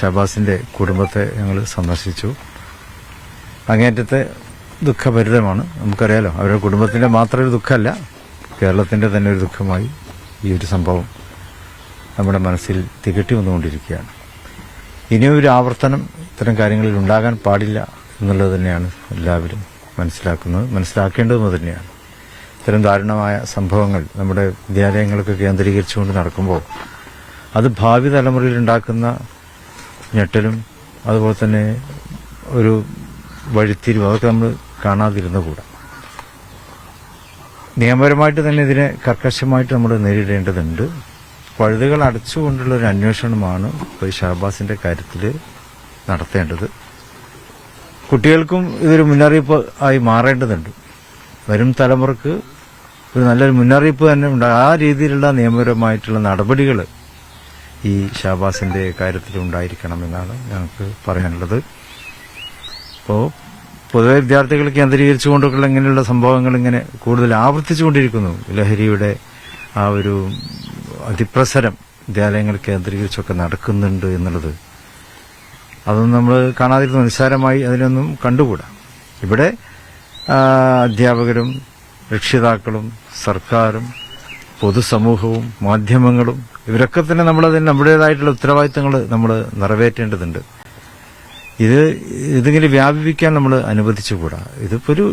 ഷഹബാസിന്റെ കുടുംബത്തെ ഞങ്ങൾ സന്ദർശിച്ചു. അങ്ങേറ്റത്തെ ദുഃഖഭരിതമാണ്. നമുക്കറിയാലോ, അവരുടെ കുടുംബത്തിന്റെ മാത്രം ഒരു ദുഃഖമല്ല, കേരളത്തിന്റെ തന്നെ ഒരു ദുഃഖമായി ഈ ഒരു സംഭവം നമ്മുടെ മനസ്സിൽ തികട്ടി വന്നുകൊണ്ടിരിക്കുകയാണ്. ഇനിയും ഒരു ആവർത്തനം ഇത്തരം കാര്യങ്ങളിൽ ഉണ്ടാകാൻ പാടില്ല എന്നുള്ളത് തന്നെയാണ് എല്ലാവരും മനസ്സിലാക്കേണ്ടതെന്ന് തന്നെയാണ്. ഇത്തരം ദാരുണമായ സംഭവങ്ങൾ നമ്മുടെ വിദ്യാലയങ്ങളൊക്കെ കേന്ദ്രീകരിച്ചുകൊണ്ട് നടക്കുമ്പോൾ അത് ഭാവി തലമുറയിൽ ഉണ്ടാക്കുന്ന ഞെട്ടലും അതുപോലെ തന്നെ ഒരു വഴിത്തിരിവും അതൊക്കെ നമ്മൾ കാണാതിരുന്നുകൂടാ. നിയമപരമായിട്ട് തന്നെ ഇതിനെ കർക്കശമായിട്ട് നമ്മൾ നേരിടേണ്ടതുണ്ട്. പഴുതുകൾ അടച്ചുകൊണ്ടുള്ള ഒരു അന്വേഷണമാണ് ഇപ്പോൾ ഈ ഷഹബാസിന്റെ കാര്യത്തിൽ നടത്തേണ്ടത്. കുട്ടികൾക്കും ഇതൊരു മുന്നറിയിപ്പ് ആയി മാറേണ്ടതുണ്ട്. വരും തലമുറക്ക് ഒരു നല്ലൊരു മുന്നറിയിപ്പ് തന്നെ ഉണ്ട്. ആ രീതിയിലുള്ള നിയമപരമായിട്ടുള്ള നടപടികൾ ഈ ഷഹബാസിന്റെ കാര്യത്തിൽ ഉണ്ടായിരിക്കണമെന്നാണ് ഞങ്ങൾക്ക് പറയാനുള്ളത്. അപ്പോൾ പൊതുവെ വിദ്യാർത്ഥികൾ കേന്ദ്രീകരിച്ചുകൊണ്ടൊക്കെയുള്ള ഇങ്ങനെയുള്ള സംഭവങ്ങൾ ഇങ്ങനെ കൂടുതൽ ആവർത്തിച്ചുകൊണ്ടിരിക്കുന്നു. ലഹരിയുടെ ആ ഒരു അതിപ്രസരം വിദ്യാലയങ്ങൾ കേന്ദ്രീകരിച്ചൊക്കെ നടക്കുന്നുണ്ട് എന്നുള്ളത് അതൊന്നും നമ്മൾ കാണാതിരുന്ന നിസ്സാരമായി അതിനൊന്നും കണ്ടുകൂടാ. ഇവിടെ അധ്യാപകരും രക്ഷിതാക്കളും സർക്കാരും പൊതുസമൂഹവും മാധ്യമങ്ങളും ഇവരൊക്കെ തന്നെ നമ്മളതിന് നമ്മുടേതായിട്ടുള്ള ഉത്തരവാദിത്തങ്ങൾ നമ്മൾ നിറവേറ്റേണ്ടതുണ്ട്. ഇതിങ്ങനെ വ്യാപിപ്പിക്കാൻ നമ്മൾ അനുവദിച്ചുകൂടാ. ഇതിപ്പോ ഒരു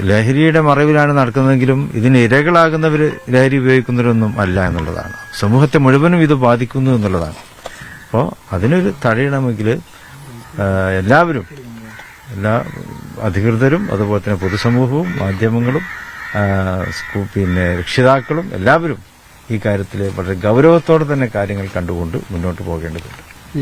ലഹരിയുടെ മറവിലാണ് നടക്കുന്നതെങ്കിലും ഇതിന് ഇരകളാകുന്നവർ ലഹരി ഉപയോഗിക്കുന്നവരൊന്നും അല്ല എന്നുള്ളതാണ്. സമൂഹത്തെ മുഴുവനും ഇത് ബാധിക്കുന്നു എന്നുള്ളതാണ്. അപ്പോൾ അതിനൊരു തടയണമെങ്കിൽ എല്ലാവരും, എല്ലാ അധികൃതരും അതുപോലെ തന്നെ പൊതുസമൂഹവും മാധ്യമങ്ങളും രക്ഷിതാക്കളും എല്ലാവരും ഈ കാര്യത്തിൽ വളരെ ഗൗരവത്തോടെ തന്നെ കാര്യങ്ങൾ കണ്ടുകൊണ്ട് മുന്നോട്ട് പോകേണ്ടതുണ്ട്.